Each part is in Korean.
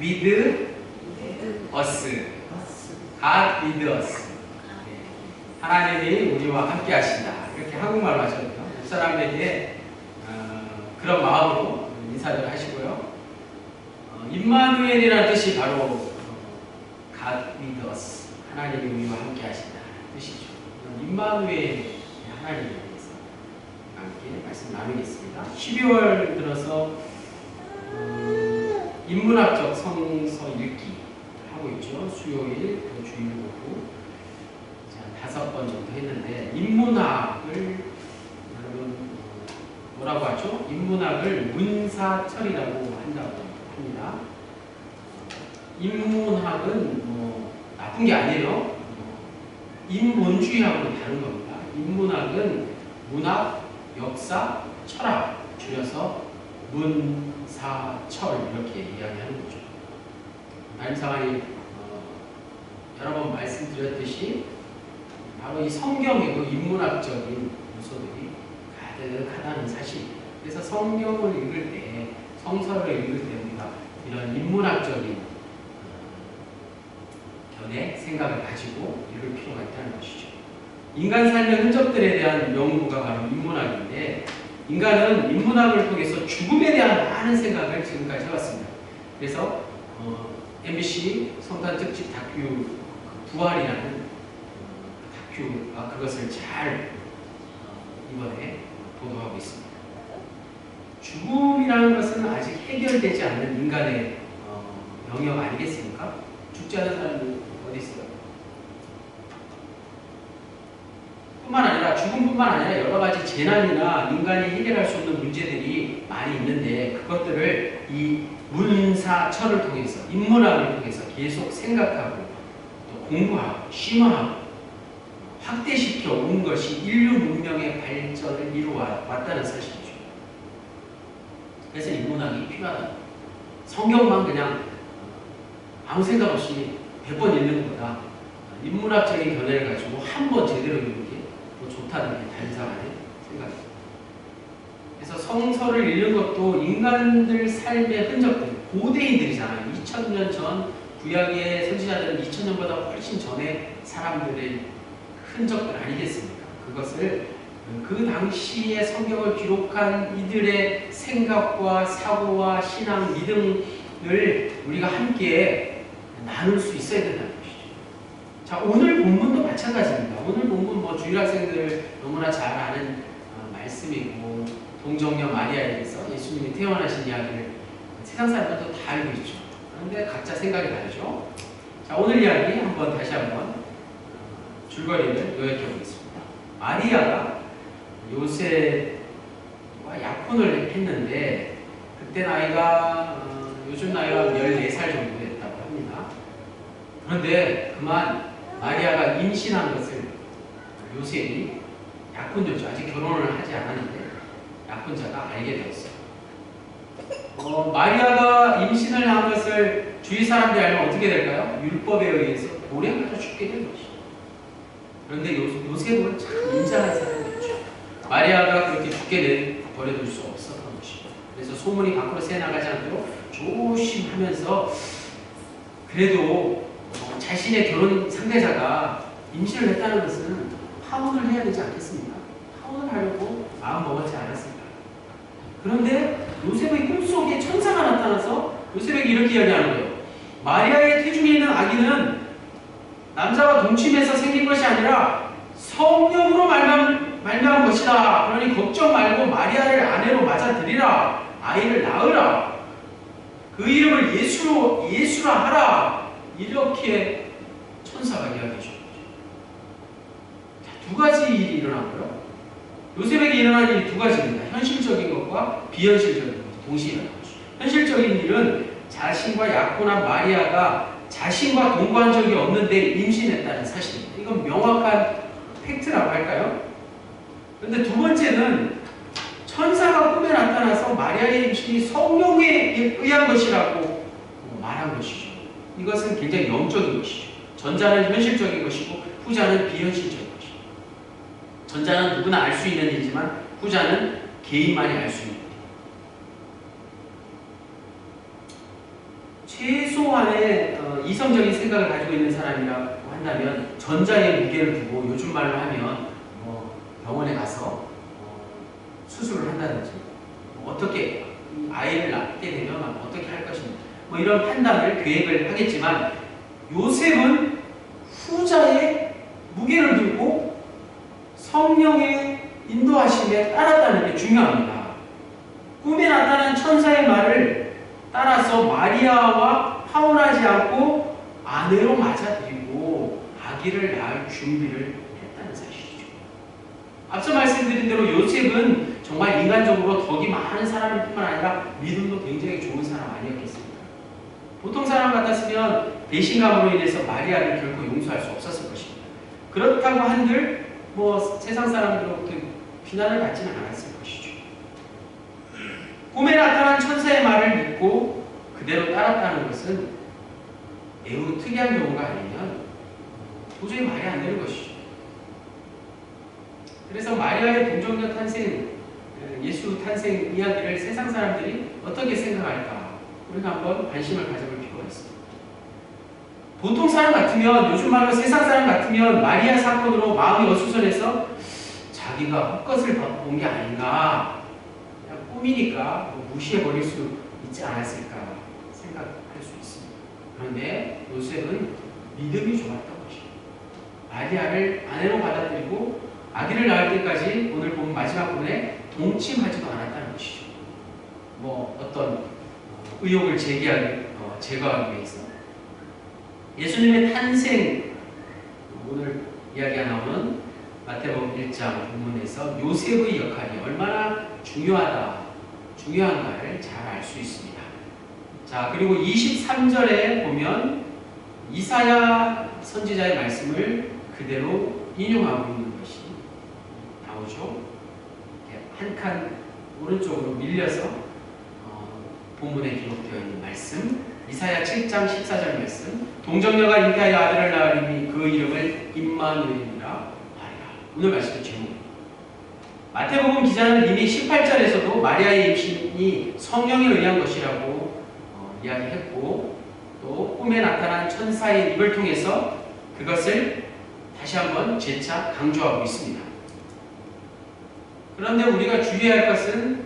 with us. God with us. 하나님이 우리와 함께 하신다. 이렇게 한국말로 하셨네요. 그 사람에게 그런 마음으로 인사를 하시고요. 임마누엘이라는 뜻이 바로 God with us. 하나님이 우리와 함께 하신다. 뜻이죠. 임마누엘 하나님에 대해서 함께 말씀 나누겠습니다. 12월 들어서 인문학적 성서 읽기 하고 있죠. 수요일, 주일보고 5번 정도 했는데 인문학을 여러분 뭐라고 하죠? 인문학을 문사철이라고 한다고 합니다. 인문학은 뭐 나쁜 게 아니에요. 인본주의하고는 다른 겁니다. 인문학은 문학, 역사, 철학 줄여서 문사철 이렇게 이야기하는 거죠. 다림사관이 여러 번 말씀드렸듯이 바로 이 성경의 그 인문학적인 요소들이 가득하다는 사실입니다. 그래서 성경을 읽을 때, 성서를 읽을 때 우리가 이런 인문학적인 견해, 생각을 가지고 읽을 필요가 있다는 것이죠. 인간 삶의 흔적들에 대한 연구가 바로 인문학인데 인간은 인문학을 통해서 죽음에 대한 많은 생각을 지금까지 해왔습니다. 그래서 MBC 성탄 특집 다큐 부활이라는 그것을 잘 이번에 보도하고 있습니다. 죽음이라는 것은 아직 해결되지 않는 인간의 영역 아니겠습니까? 죽지 않은 사람이 어디 있어요? 뿐만 아니라 죽음뿐만 아니라 여러 가지 재난이나 인간이 해결할 수 없는 문제들이 많이 있는데 그것들을 이 문사철을 통해서 인문학을 통해서 계속 생각하고 또 공부하고 심화하고 확대시켜 온 것이 인류 문명의 발전을 이루어왔다는 사실이죠. 그래서 인문학이 필요하다. 성경만 그냥 아무 생각 없이 100번 읽는 것보다 인문학적인 견해를 가지고 한 번 제대로 읽는 게 더 좋다는 게 다림사관의 생각입니다. 그래서 성서를 읽는 것도 인간들 삶의 흔적들, 고대인들이잖아요. 2000년 전 구약의 선지자들은 2000년보다 훨씬 전에 사람들의 흔적들 아니겠습니까? 그것을 그 당시에 성경을 기록한 이들의 생각과 사고와 신앙, 믿음을 우리가 함께 나눌 수 있어야 된다는 것이죠. 자, 오늘 본문도 마찬가지입니다. 오늘 본문 뭐 주일학생들 너무나 잘 아는 말씀이고 동정녀 마리아에 대해서 예수님이 태어나신 이야기를 세상 사람들도 다 알고 있죠. 그런데 각자 생각이 다르죠. 자, 오늘 이야기 다시 한번 줄거리를 요약해 보겠습니다. 마리아가 요셉과 약혼을 했는데 그때 나이가 요즘 나이가 14살 정도 됐다고 합니다. 그런데 그만 마리아가 임신한 것을 요셉이 약혼녀죠. 아직 결혼을 하지 않았는데 약혼자가 알게 되었어요. 마리아가 임신을 한 것을 주위 사람들이 알면 어떻게 될까요? 율법에 의해서 돌에 맞아 죽게 된 것이죠. 그런데 요셉은 참 인자한 사람이었죠. 마리아가 그렇게 죽게 버려둘 수 없었던 것이죠. 그래서 소문이 밖으로 새나가지 않도록 조심하면서 그래도 자신의 결혼 상대자가 임신을 했다는 것은 파혼을 해야 되지 않겠습니까? 파혼을 하려고 마음 먹었지 않았습니까? 그런데 요셉의 꿈속에 천사가 나타나서 요셉에게 이렇게 이야기하는 거예요. 마리아의 태중에 있는 아기는 남자와 동침해서 생긴 것이 아니라 성령으로 말미암은 것이다. 그러니 걱정 말고 마리아를 아내로 맞아들이라. 아이를 낳으라. 그 이름을 예수라 하라. 이렇게 천사가 이야기해 준 거죠. 두 가지 일이 일어났고요. 요셉에게 일어난 일이 두 가지입니다. 현실적인 것과 비현실적인 것 동시에 일어난 거죠. 현실적인 일은 자신과 약혼한 마리아가 자신과 동거한 적이 없는데 임신했다는 사실입니다. 이건 명확한 팩트라고 할까요? 그런데 두 번째는 천사가 꿈에 나타나서 마리아의 임신이 성령에 의한 것이라고 말한 것이죠. 이것은 굉장히 영적인 것이죠. 전자는 현실적인 것이고 후자는 비현실적인 것이죠. 전자는 누구나 알 수 있는 일이지만 후자는 개인만이 알 수 있는 일이에요. 최소한의 이성적인 생각을 가지고 있는 사람이라고 한다면 전자의 무게를 두고 요즘 말로 하면 병원에 가서 수술을 한다든지 어떻게 아이를 낳게 되면 어떻게 할 것인가 이런 판단을 계획을 하겠지만 요셉은 후자의 무게를 두고 성령의 인도하심에 따랐다는 게 중요합니다. 꿈에 나타난 천사의 말을 따라서 마리아와 파혼하지 않고 아내로 맞아들이고 아기를 낳을 준비를 했다는 사실이죠. 앞서 말씀드린 대로 요셉은 정말 인간적으로 덕이 많은 사람일 뿐만 아니라 믿음도 굉장히 좋은 사람 아니었겠습니까? 보통 사람 같았으면 배신감으로 인해서 마리아를 결코 용서할 수 없었을 것입니다. 그렇다고 한들 세상 사람들로부터 비난을 받지는 않았을 것이죠. 꿈에 나타난 천사의 말을 믿고 그대로 따랐다는 것은 매우 특이한 경우가 아니면 도저히 말이 안 되는 것이죠. 그래서 마리아의 동정녀 탄생, 예수 탄생 이야기를 세상 사람들이 어떻게 생각할까? 우리가 한번 관심을 가져볼 필요가 있습니다. 보통 사람 같으면, 요즘 말로 세상 사람 같으면 마리아 사건으로 마음이 어수선해서 자기가 헛것을 본 게 아닌가, 그냥 꿈이니까 무시해버릴 수 있지 않았을까 생각할 수 있습니다. 그런데 요셉은 믿음이 좋았던 것이죠. 마리아를 아내로 받아들이고 아기를 낳을 때까지 오늘 본 마지막 부분에 동침하지도 않았다는 것이죠. 어떤 의혹을 제거하기 위해서 예수님의 탄생, 오늘 이야기가 나오는 마태복음 1장 본문에서 요셉의 역할이 얼마나 중요한가를 잘 알 수 있습니다. 자, 그리고 23절에 보면 이사야 선지자의 말씀을 그대로 인용하고 있는 것이 나오죠. 한 칸 오른쪽으로 밀려서 본문에 기록되어 있는 말씀, 이사야 7장 14절 말씀, 동정녀가 잉태하여 아들을 낳으리니 그 이름을 임마누엘이라 하리라. 오늘 말씀의 제목입니다. 마태복음 기자는 이미 18절에서도 마리아의 임신이 성령에 의한 것이라고 이야기했고, 또 꿈에 나타난 천사의 입을 통해서 그것을 다시 한번 재차 강조하고 있습니다. 그런데 우리가 주의해야 할 것은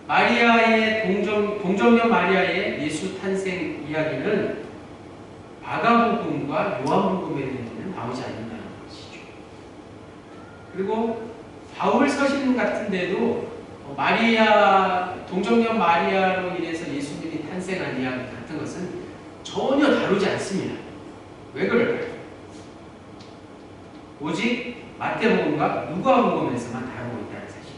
마리아의 동정녀 마리아의 예수 탄생 이야기는 마가복음과 요한복음에는 나오지 않는다는 것이죠. 그리고 바울 서신 같은데도 동정녀 마리아로 인해서 예수님이 탄생한 이야기 같은 것은 전혀 다루지 않습니다. 왜 그럴까요? 오직 마태복음과 누가복음에서만 다루고 있다는 사실.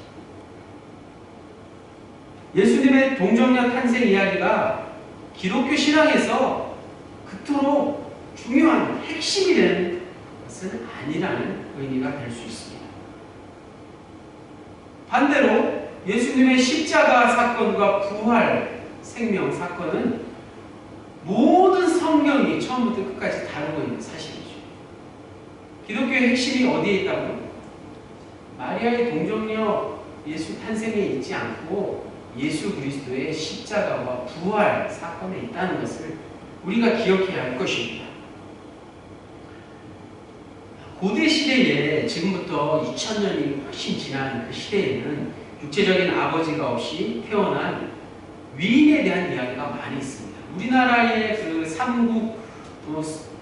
예수님의 동정녀 탄생 이야기가 기독교 신앙에서 그토록 중요한 핵심이 되는 것은 아니라는 의미가 될 수 있습니다. 반대로 예수님의 십자가 사건과 부활 생명 사건은 모든 성경이 처음부터 끝까지 다루고 있는 사실이죠. 기독교의 핵심이 어디에 있다고요? 마리아의 동정녀 예수 탄생에 있지 않고 예수 그리스도의 십자가와 부활 사건에 있다는 것을 우리가 기억해야 할 것입니다. 고대 시대에, 지금부터 2000년이 훨씬 지난 그 시대에는 육체적인 아버지가 없이 태어난 위인에 대한 이야기가 많이 있습니다. 우리나라의 그 삼국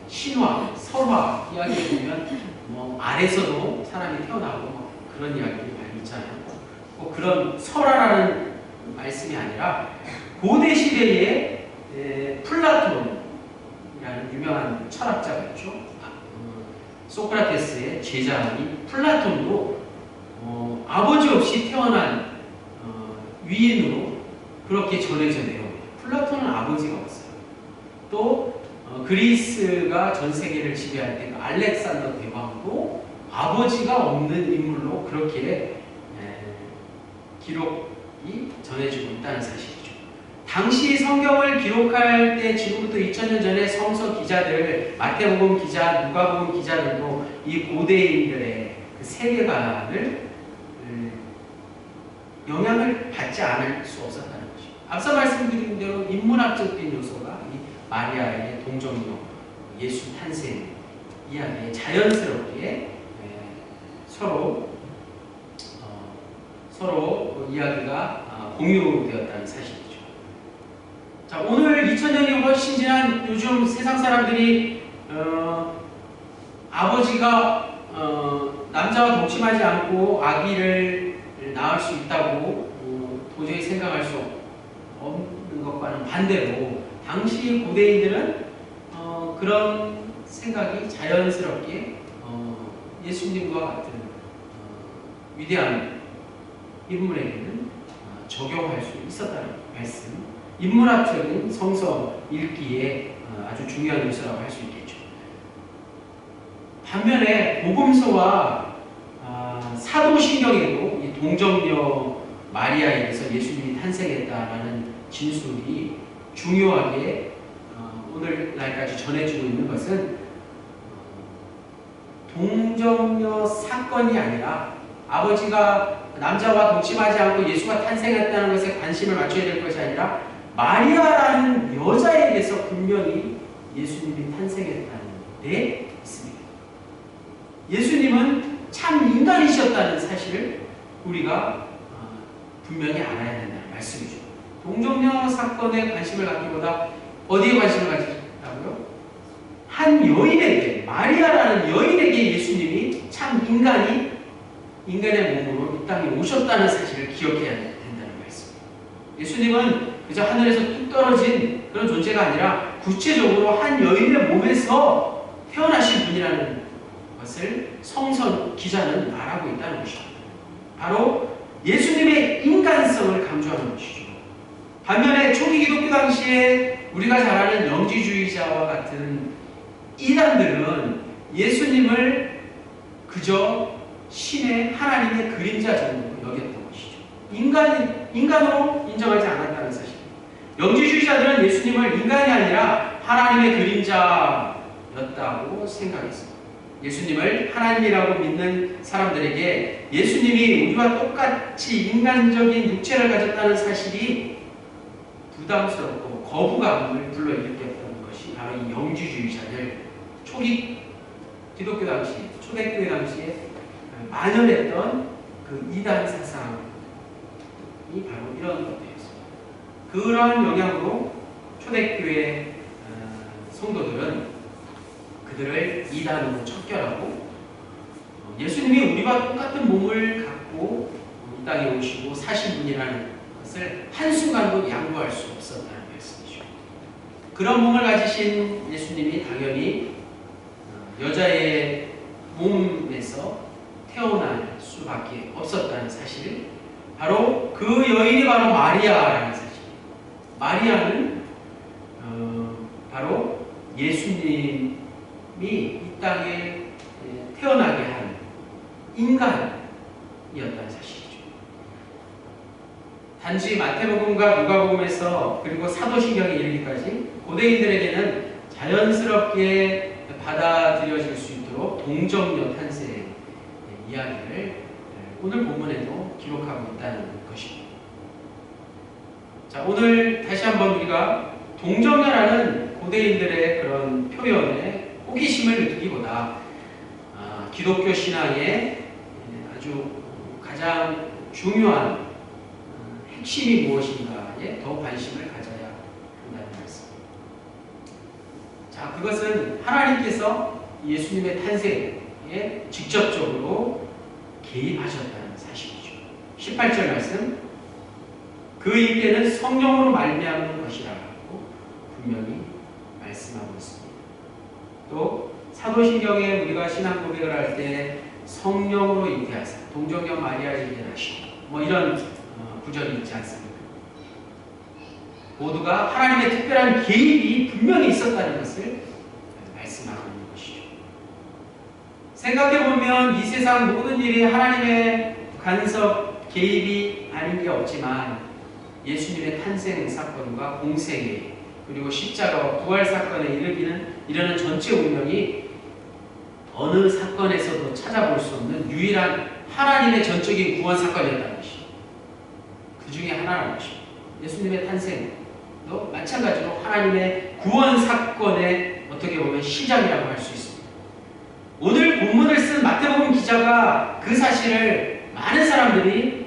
신화, 설화 이야기를 보면 알에서도 사람이 태어나고 그런 이야기들이 많이 있잖아요. 그런 설화라는 말씀이 아니라 고대 시대에 플라톤이라는 유명한 철학자가 있죠. 소크라테스의 제자인 플라톤도 아버지 없이 태어난 위인으로 그렇게 전해져 내려옵니다. 플라톤은 아버지가 없어요. 또 그리스가 전 세계를 지배할 때 알렉산더 대왕도 아버지가 없는 인물로 그렇게 기록이 전해지고 있다는 사실이죠. 당시 성경을 기록할 때 지금부터 2000년 전에 성서 기자들, 마태복음 기자, 누가복음 기자들도 이 고대인들의 그 세계관을 영향을 받지 않을 수 없었다는 것입니다. 앞서 말씀드린 대로 인문학적인 요소가 이 마리아의 동정녀 예수 탄생 이야기에 자연스럽게 서로 이야기가 공유되었다는 사실이죠. 자, 오늘 2000년이 훨씬 지난 요즘 세상 사람들이 아버지가 남자와 동침하지 않고 아기를 낳을 수 있다고 도저히 생각할 수 없는 것과는 반대로 당시 고대인들은 그런 생각이 자연스럽게 예수님과 같은 위대한 인물에게는 적용할 수 있었다는 말씀. 인문학적인 성서 읽기에 아주 중요한 요소라고 할 수 있겠죠. 반면에 복음서와 사도신경에도 이 동정녀 마리아에게서 예수님이 탄생했다라는 진술이 중요하게 오늘날까지 전해지고 있는 것은 동정녀 사건이 아니라 아버지가 남자와 동침하지 않고 예수가 탄생했다는 것에 관심을 맞춰야 될 것이 아니라 마리아라는 여자에게서 분명히 예수님이 탄생했다는 데 있습니다. 예수님은 참 인간이셨다는 사실을 우리가 분명히 알아야 된다는 말씀이죠. 동정녀 사건에 관심을 갖기보다 어디에 관심을 가지라고요? 한 여인에게, 마리아라는 여인에게 예수님이 참 인간의 몸으로 이 땅에 오셨다는 사실을 기억해야 된다는 말씀입니다. 예수님은 그저 하늘에서 뚝 떨어진 그런 존재가 아니라 구체적으로 한 여인의 몸에서 태어나신 분이라는 것을 성서 기자는 말하고 있다는 것입니다. 바로 예수님의 인간성을 강조하는 것이죠. 반면에 초기 기독교 당시에 우리가 잘 아는 영지주의자와 같은 이단들은 예수님을 그저 신의 하나님의 그림자 정도로 여겼던 것이죠. 인간으로 인정하지 않았다는 사실입니다. 영지주의자들은 예수님을 인간이 아니라 하나님의 그림자였다고 생각했습니다. 예수님을 하나님이라고 믿는 사람들에게 예수님이 우리와 똑같이 인간적인 육체를 가졌다는 사실이 부담스럽고 거부감을 불러일으켰던 것이 바로 이 영지주의자들, 초기 기독교 당시, 초대교회 당시에 만연했던 그 이단 사상이 바로 이런 것들이었습니다. 그러한 영향으로 초대교회 성도들은 그들을 이단으로 척결하고 예수님이 우리와 똑같은 몸을 갖고 이 땅에 오시고 사신 분이라는 것을 한순간도 양보할 수 없었다는 말씀이죠. 그런 몸을 가지신 예수님이 당연히 여자의 몸에서 태어날 수밖에 없었다는 사실, 바로 그 여인이 바로 마리아라는 사실. 마리아는 바로 예수님이 이 땅에 태어나게 한 인간이었다는 사실이죠. 단지 마태복음과 누가복음에서 그리고 사도신경에 이르기까지 고대인들에게는 자연스럽게 받아들여질 수 있도록 동정녀 탄생 이야기를 오늘 본문에도 기록하고 있다는 것입니다. 자, 오늘 다시 한번 우리가 동정녀라는 고대인들의 그런 표현에 호기심을 느끼기보다 기독교 신앙의 아주 가장 중요한 핵심이 무엇인가에 더 관심을 가져야 한다는 말씀입니다. 자, 그것은 하나님께서 예수님의 탄생에 직접적으로 개입하셨다는 사실이죠. 18절 말씀, 그 일께는 성령으로 말미암는 것이라고 분명히 말씀하고 있습니다. 또 사도신경에 우리가 신앙 고백을 할 때 성령으로 잉태하사 동정녀 마리아에게 나시고 뭐 이런 구절이 있지 않습니까? 모두가 하나님의 특별한 개입이 분명히 있었다는 것을 말씀하고 있는 것이죠. 생각해보면 이 세상 모든 일이 하나님의 간섭, 개입이 아닌 게 없지만 예수님의 탄생 사건과 공생애 그리고 십자가와 부활 사건에 이르는 전체 운명이 어느 사건에서도 찾아볼 수 없는 유일한 하나님의 전적인 구원 사건이었다는 것입니다. 그 중에 하나라는 것입니다. 예수님의 탄생도 마찬가지로 하나님의 구원 사건의 어떻게 보면 시작이라고 할 수 있습니다. 오늘 본문을 쓴 마태복음 기자가 그 사실을 많은 사람들이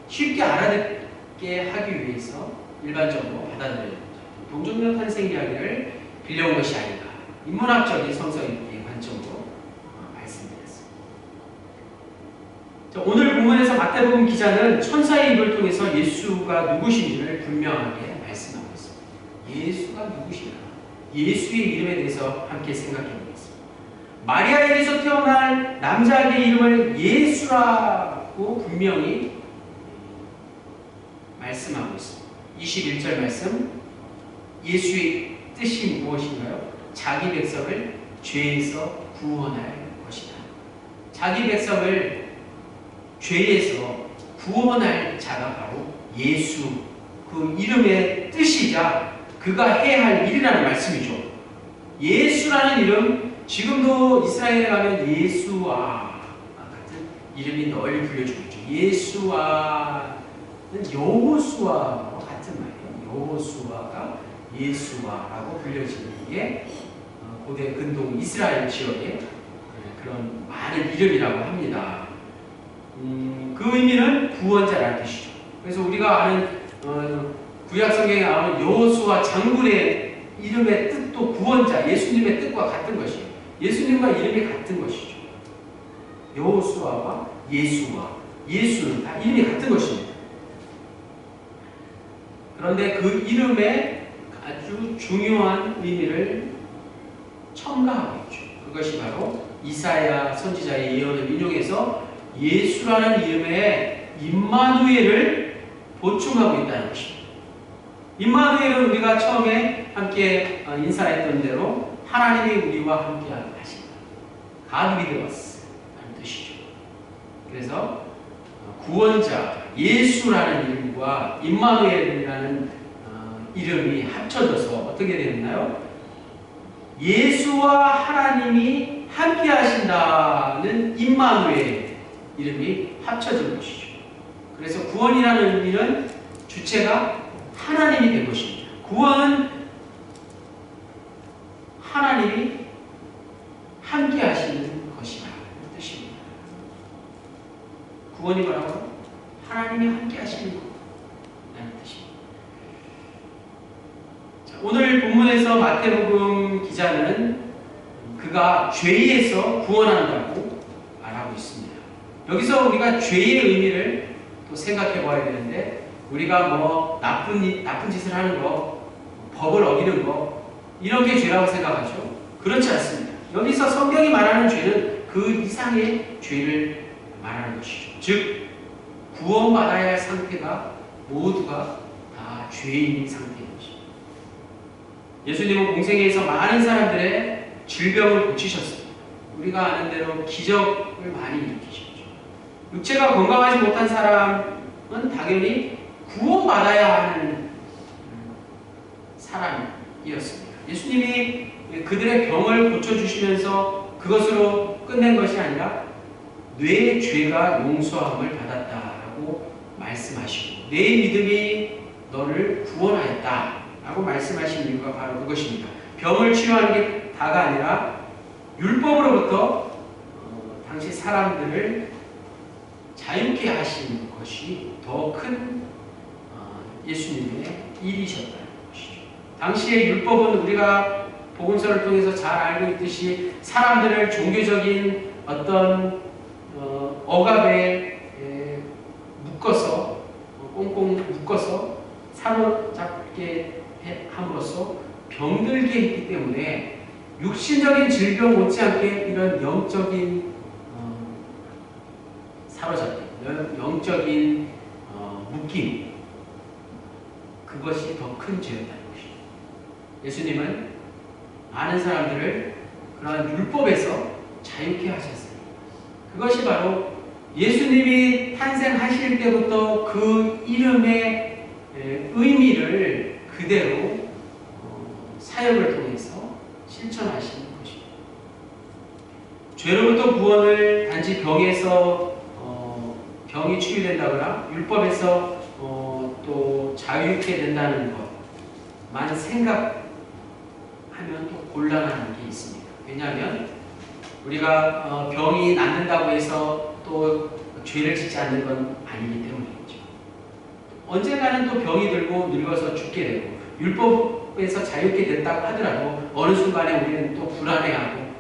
쉽게 알아듣게 하기 위해서 일반적으로 받아들여야 동정녀 탄생 이야기를 빌려온 것이 아닌가, 인문학적인 성서인의 관점으로 말씀드렸습니다. 오늘 본문에서 마태복음 기자는 천사의 입을 통해서 예수가 누구신지를 분명하게 말씀하고 있습니다. 예수가 누구신가? 예수의 이름에 대해서 함께 생각해 보겠습니다. 마리아에게서 태어날 남자의 이름을 예수라고 분명히 말씀하고 있습니다. 21절 말씀, 예수의 뜻이 무엇인가요? 자기 백성을 죄에서 구원할 것이다. 자기 백성을 죄에서 구원할 자가 바로 예수, 그 이름의 뜻이자 그가 해야 할 일이라는 말씀이죠. 예수라는 이름, 지금도 이스라엘에 가면 예수와 같은 이름이 널리 불려지고 있죠. 예수와는 여호수아와 같은 말이에요. 여호수아가 예수와라고 불려지는 게 고대 근동 이스라엘 지역의 그런 많은 이름이라고 합니다. 그 의미는 구원자라는 뜻이죠. 그래서 우리가 아는 구약 성경에 나오는 여호수아 장군의 이름의 뜻도 구원자, 예수님의 뜻과 같은 것이에요. 예수님과 이름이 같은 것이죠. 여호수아와 예수와 예수는 다 이름이 같은 것입니다. 그런데 그 이름에 아주 중요한 의미를 첨가하고 있죠. 그것이 바로 이사야 선지자의 예언을 인용해서 예수라는 이름에 임마누엘을 보충하고 있다는 것입니다. 임마누엘은 우리가 처음에 함께 인사했던 대로 하나님이 우리와 함께 하신다. God with us 라는 뜻이죠. 그래서 구원자 예수라는 이름과 임마누엘이라는 이름이 합쳐져서 어떻게 되었나요? 예수와 하나님이 함께 하신다는 임마누엘 이름이 합쳐진 것이죠. 그래서 구원이라는 의미는 주체가 하나님이 된 것입니다. 구원은 하나님이 함께 하시는 것이라는 뜻입니다. 구원이 뭐라고? 하나님이 함께 하시는 것이라는 뜻입니다. 자, 오늘 본문에서 마태복음 기자는 그가 죄에서 구원한다고 말하고 있습니다. 여기서 우리가 죄의 의미를 또 생각해 봐야 되는데, 우리가 뭐 나쁜 짓을 하는 거, 법을 어기는 거, 이런 게 죄라고 생각하죠. 그렇지 않습니다. 여기서 성경이 말하는 죄는 그 이상의 죄를 말하는 것이죠. 즉 구원받아야 할 상태가 모두가 다 죄인 상태인 것입니다. 예수님은 공생애에서 많은 사람들의 질병을 고치셨습니다. 우리가 아는 대로 기적을 많이 일으키셨죠. 육체가 건강하지 못한 사람은 당연히 구원받아야 하는 사람이었습니다. 예수님이 그들의 병을 고쳐주시면서 그것으로 끝낸 것이 아니라 뇌의 죄가 용서함을 받았다라고 말씀하시고 내 믿음이 너를 구원하였다라고 말씀하신 이유가 바로 그것입니다. 병을 치료하는 게 다가 아니라 율법으로부터 당시 사람들을 자유케 하신 것이 더 큰 예수님의 일이셨다는 것이죠. 당시의 율법은 우리가 복음서를 통해서 잘 알고 있듯이 사람들을 종교적인 어떤 억압에 묶어서 꽁꽁 묶어서 사로잡게 함으로써 병들게 했기 때문에 육신적인 질병 못지않게 이런 영적인 사로잡기, 영적인 묶임, 그것이 더 큰 죄였다는 것이죠. 예수님은 많은 사람들을 그러한 율법에서 자유케 하셨어요. 그것이 바로 예수님이 탄생하실 때부터 그 이름의 의미를 그대로 사역을 통해서 실천하신 것입니다. 죄로부터 구원을 단지 병에서 병이 치유된다거나 율법에서 또 자유롭게 된다는 것만 생각하면 또 곤란한 게 있습니다. 왜냐하면 우리가 병이 낫는다고 해서 또 죄를 짓지 않는 건 아니기 때문이죠. 언젠가는 또 병이 들고 늙어서 죽게 되고 율법에서 자유롭게 됐다고 하더라도 어느 순간에 우리는 또 불안해하고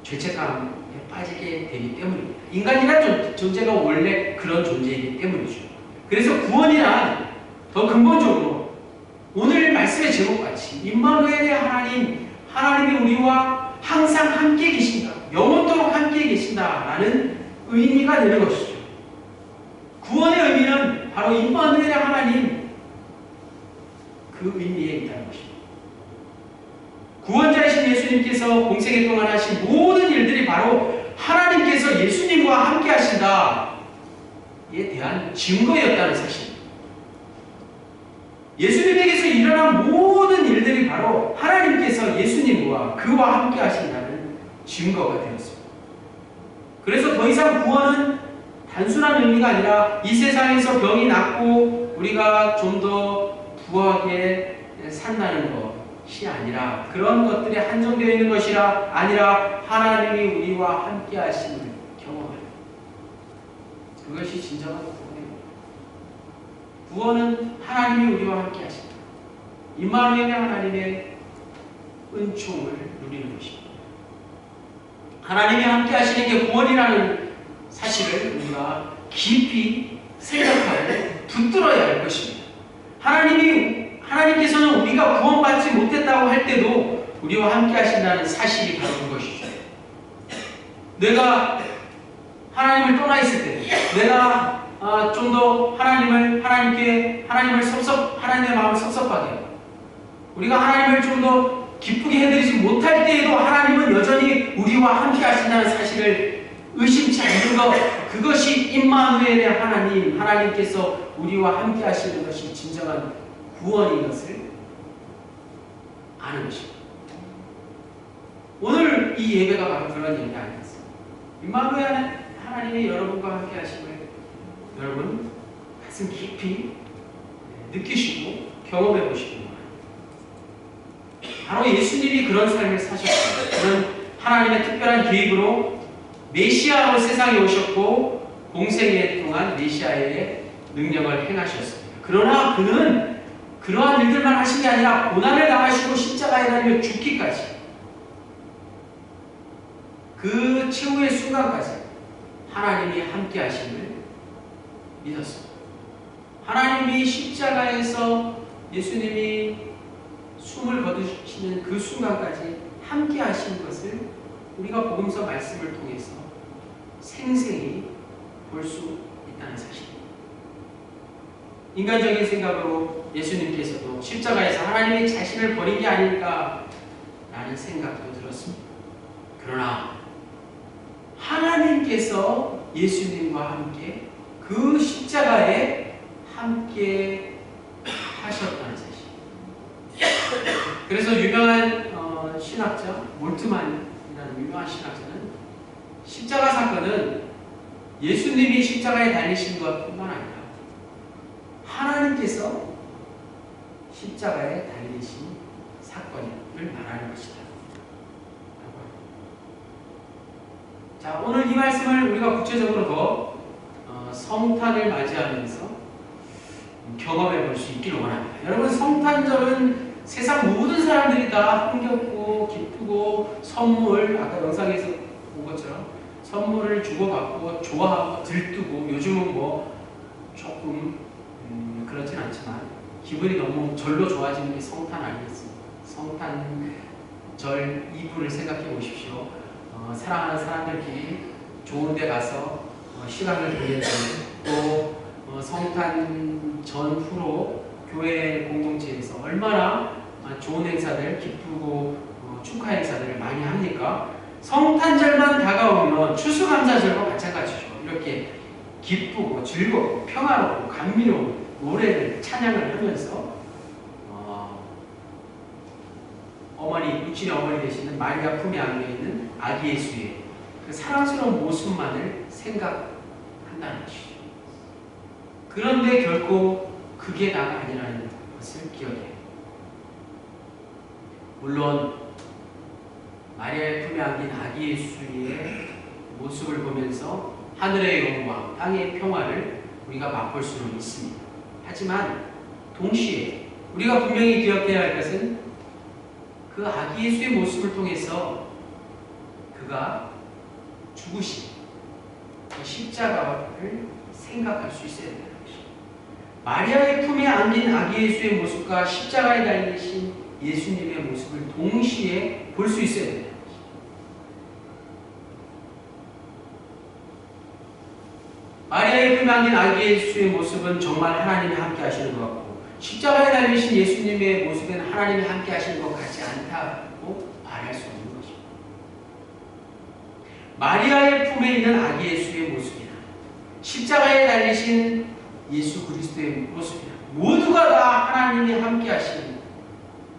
죄책감에 빠지게 되기 때문입니다. 인간이란 존재가 원래 그런 존재이기 때문이죠. 그래서 구원이란 더 근본적으로 오늘 말씀의 제목같이 임마누엘의 하나님, 하나님이 우리와 항상 함께 계신다, 영원토록 함께 계신다라는 의미가 되는 것이죠. 구원의 의미는 바로 임마누엘의 하나님, 그 의미에 있다는 것입니다. 구원자이신 예수님께서 공생애 동안 하신 모든 일들이 바로 하나님께서 예수님과 함께 하신다에 대한 증거였다는 사실입니다. 예수님에게서 일어난 모든 일들이 바로 하나님께서 예수님과 그와 함께 하신다는 증거가 되었습니다. 그래서 더 이상 구원은 단순한 의미가 아니라 이 세상에서 병이 낫고 우리가 좀 더 부하게 산다는 것이 아니라, 그런 것들이 한정되어 있는 것이라 아니라 하나님이 우리와 함께 하심을 경험하는, 그것이 진정한 구원입니다. 구원은 하나님이 우리와 함께 하신다, 임마누엘의 하나님의 은총을 누리는 것입니다. 하나님이 함께 하시는 게 구원이라는 사실을 우리가 깊이 생각하고 붙들어야 할 것입니다. 하나님께서는 우리가 구원받지 못했다고 할 때도 우리와 함께 하신다는 사실이 바로 그것이죠. 내가 하나님을 떠나 있을 때, 내가 좀 더 하나님의 마음을 섭섭하게 하고, 우리가 하나님을 좀 더 기쁘게 해드리지 못할 때에도 하나님은 여전히 우리와 함께 하신다는 사실을 의심치 않는 것, 그것이 임마누엘의 하나님, 하나님께서 우리와 함께 하시는 것이 진정한 구원인 것을 아는 것입니다. 오늘 이 예배가 바로 그런 예배 아니겠습니까? 임마누엘 하나님이 여러분과 함께 하심을 여러분 가슴 깊이 느끼시고 경험해 보시기 바랍니다. 바로 예수님이 그런 삶을 사셨습니다. 그런 하나님의 특별한 계획으로 메시아로 세상에 오셨고 공생애 동안 메시아의 능력을 행하셨습니다. 그러나 그는 그러한 일들만 하신 게 아니라 고난을 당하시고 십자가에 달려 죽기까지, 그 최후의 순간까지 하나님이 함께 하심을 믿었습니다. 하나님이 십자가에서 예수님이 숨을 거두시는 그 순간까지 함께 하신 것을 우리가 복음서 말씀을 통해서 생생히 볼 수 있다는 사실입니다. 인간적인 생각으로 예수님께서도 십자가에서 하나님이 자신을 버린 게 아닐까라는 생각도 들었습니다. 그러나 하나님께서 예수님과 함께 그 십자가에 함께 하셨다는 사실. 그래서 유명한 신학자 몰트만이라는 유명한 신학자는 십자가 사건은 예수님이 십자가에 달리신 것뿐만 아니라 하나님께서 십자가에 달리신 사건을 말하는 것이다. 자, 오늘 이 말씀을 우리가 구체적으로 더 성탄을 맞이하면서 경험해 볼 수 있기를 원합니다. 여러분, 성탄절은 세상 모든 사람들이 다 흥겹고 기쁘고 선물, 아까 영상에서 본 것처럼 선물을 주고받고 좋아하고 들뜨고, 요즘은 뭐 조금 그렇진 않지만 기분이 너무 절로 좋아지는 게 성탄 아니겠습니까? 성탄절 이브를 생각해 보십시오. 사랑하는 사람들끼리 좋은 데 가서 시간을 보내고, 또 성탄 전후로 교회 공동체에서 얼마나 좋은 행사들, 기쁘고 축하 행사들을 많이 합니까? 성탄절만 다가오면 추수감사절과 마찬가지죠. 이렇게 기쁘고 즐겁고 평화롭고 감미로운 노래를, 찬양을 하면서 육신의 어머니 되시는 마리아 품에 안겨 있는 아기 예수의 그 사랑스러운 모습만을 생각한다는 것이죠. 그런데 결코 그게 나가 아니라는 것을 기억해요. 물론 마리아의 품에 안긴 아기 예수의 모습을 보면서 하늘의 영광, 땅의 평화를 우리가 맛볼 수는 있습니다. 하지만 동시에 우리가 분명히 기억해야 할 것은 그 아기 예수의 모습을 통해서 그가 죽으신 그 십자가를 생각할 수 있어야 된다는 것입니다. 마리아의 품에 안긴 아기 예수의 모습과 십자가에 달리신 예수님의 모습을 동시에 볼 수 있어야 된다는 것입니다. 마리아의 품에 안긴 아기 예수의 모습은 정말 하나님이 함께 하시는 것 같고, 십자가에 달리신 예수님의 모습은 하나님이 함께 하시는 것 같지 않다고 말할 수 없는 것입니다. 마리아의 품에 있는 아기 예수의 모습이나 십자가에 달리신 예수 그리스도의 모습이나 모두가 다 하나님이 함께 하시는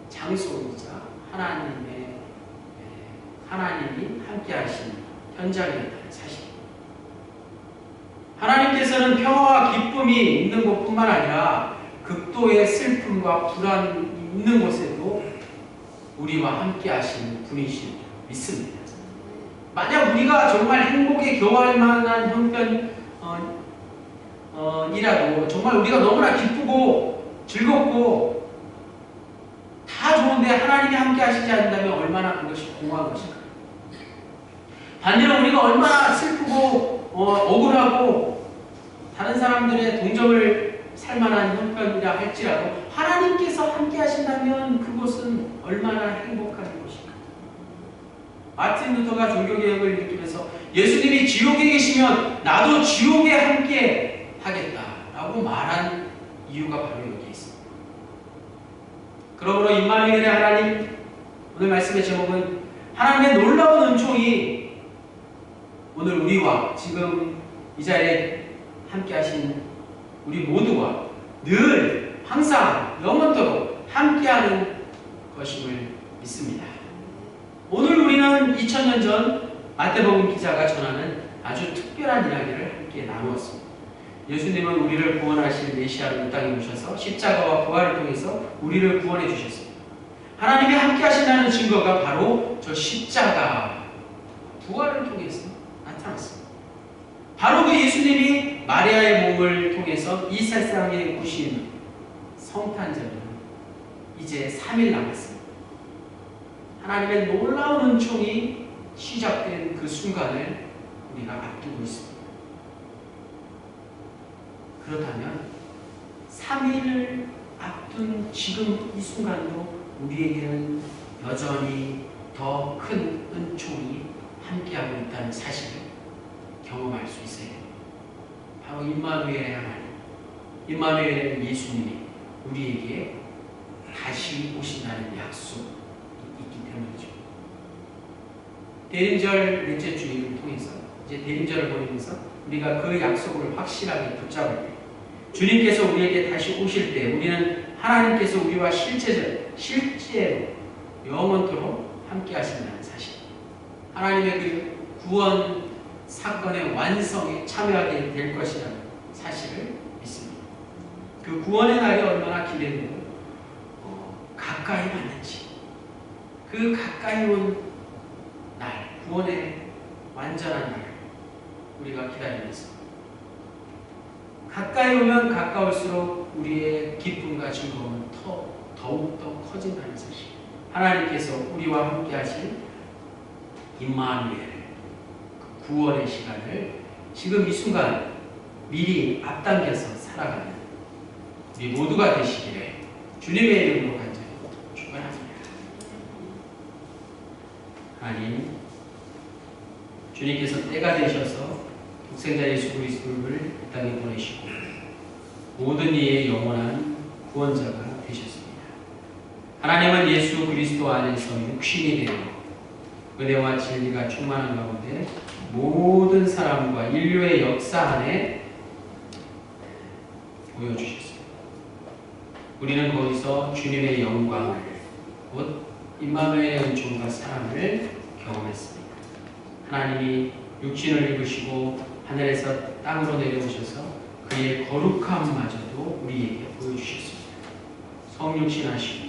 장소이자 하나님이 함께 하시는 현장이었다는 사실입니다. 하나님께서는 평화와 기쁨이 있는 곳뿐만 아니라 극도의 슬픔과 불안이 있는 곳에도 우리와 함께 하시는 분이신 줄 믿습니다. 만약 우리가 정말 행복에 겨워할 만한 형편이라도 정말 우리가 너무나 기쁘고 즐겁고 다 좋은데 하나님이 함께 하시지 않는다면 얼마나 그것이 공허한 것일까요? 반대로 우리가 얼마나 슬프고 억울하고 다른 사람들의 동정을 살만한 형편이라 할지라도 하나님께서 함께 하신다면 그곳은 얼마나 행복한 곳일까? 마틴 루터가 종교개혁을 일으키면서 예수님이 지옥에 계시면 나도 지옥에 함께 하겠다라고 말한 이유가 바로 여기에 있습니다. 그러므로 임마누엘의 하나님, 오늘 말씀의 제목은 하나님의 놀라운 은총이 오늘 우리와 지금 이 자리에 함께 하신 우리 모두와 늘 항상 영원토록 함께하는 것임을 믿습니다. 오늘 우리는 2000년 전 마태복음 기자가 전하는 아주 특별한 이야기를 함께 나누었습니다. 예수님은 우리를 구원하실 메시아로 이 땅에 오셔서 십자가와 부활을 통해서 우리를 구원해 주셨습니다. 하나님이 함께 하신다는 증거가 바로 저 십자가 부활을 통해서 나타났습니다. 바로 그 예수님이 마리아의 몸을 통해서 이 세상에 오신 성탄절은 이제 3일 남았습니다. 하나님의 놀라운 은총이 시작된 그 순간을 우리가 앞두고 있습니다. 그렇다면 3일을 앞둔 지금 이 순간도 우리에게는 여전히 더 큰 은총이 함께하고 있다는 사실을 경험할 수 있어요. 바로 임마누엘의 하나님, 임마누엘의 예수님이 우리에게 다시 오신다는 약속이 있기 때문이죠. 대림절 넷째 주일을 통해서 이제 대림절을 보내면서 우리가 그 약속을 확실하게 붙잡을 때, 주님께서 우리에게 다시 오실 때 우리는 하나님께서 우리와 실제로 영원토록 함께 하신다는 사실, 하나님의 그 구원 사건의 완성에 참여하게 될 것이라는 사실을 믿습니다. 그 구원의 날이 얼마나 기대되고 가까이 왔는지, 그 가까이 온 날, 구원의 완전한 날 우리가 기다리면서 가까이 오면 가까울수록 우리의 기쁨과 즐거움은 더욱더 커진다는 사실, 하나님께서 우리와 함께 하신 임마누엘 구원의 시간을 지금 이 순간 미리 앞당겨서 살아가는 우리 모두가 되시기를 주님의 이름으로 간절히 축원합니다. 하나님, 주님께서 때가 되셔서 독생자 예수 그리스도를 이 땅에 보내시고 모든 이의 영원한 구원자가 되셨습니다. 하나님은 예수 그리스도 안에서 육신이 되어 은혜와 진리가 충만한 가운데 모든 사람과 인류의 역사 안에 보여주셨습니다. 우리는 거기서 주님의 영광을, 곧 임마누엘의 은총과 사랑을 경험했습니다. 하나님이 육신을 입으시고 하늘에서 땅으로 내려오셔서 그 자기의 거룩함마저도 우리에게 보여주셨습니다. 성육신하시고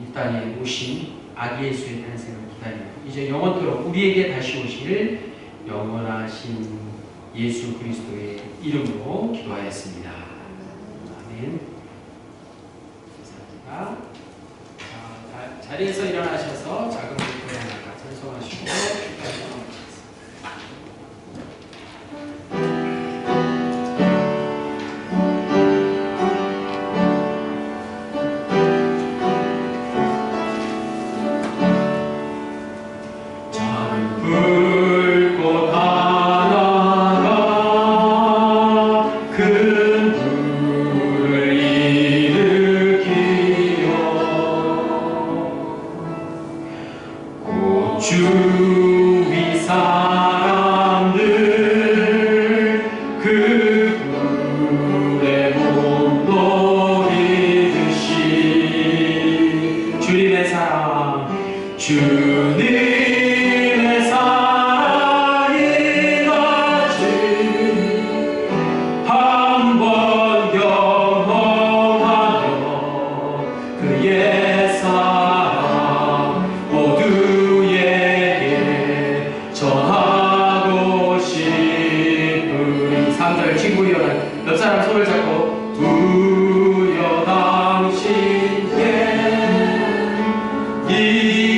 이 땅에 오신 아기 예수의 탄생을 기다리며 이제 영원토록 우리에게 다시 오실 영원하신 예수 그리스도의 이름으로 기도하였습니다. 아멘. 감사합니다. 자리에서 일어나셔서 작은 목소리 하나 찬송하시고 축하하시고 주위 사람들 그 불에 못 녹이듯이 주님의 사랑 주님의 사랑이 같이 한 번 경험하며 그의 사랑 전하고 싶으니 3절 친구 일어나 옆 사람 손을 잡고 부여 당신께 이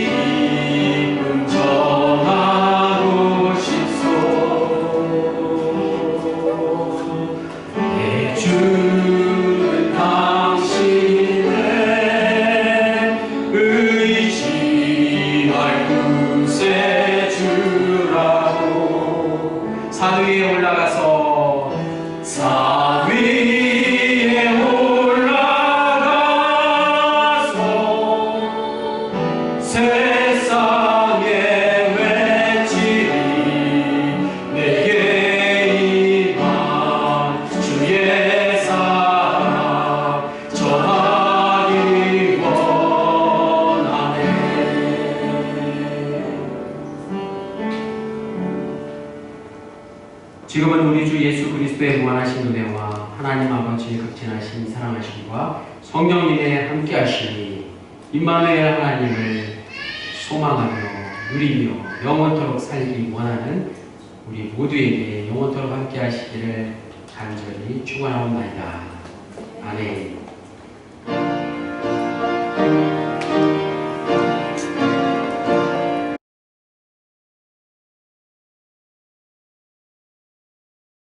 기쁨 전하고 싶소 내 주는 당신의 의지할 구세 산 위에 올라가서 산 위에 올라가서 세상에 외치리 내게 임한 주의 사랑 전하기 원하네. 지금은 우리 주 예수 그리스도의 무한하신 은혜와 하나님 아버지의 극진하신 사랑하심과 성령님의 함께하심이 임마누엘 하나님을 소망하며 누리며 영원토록 살기 원하는 우리 모두에게 영원토록 함께하시기를 간절히 축원하옵나이다. 아멘.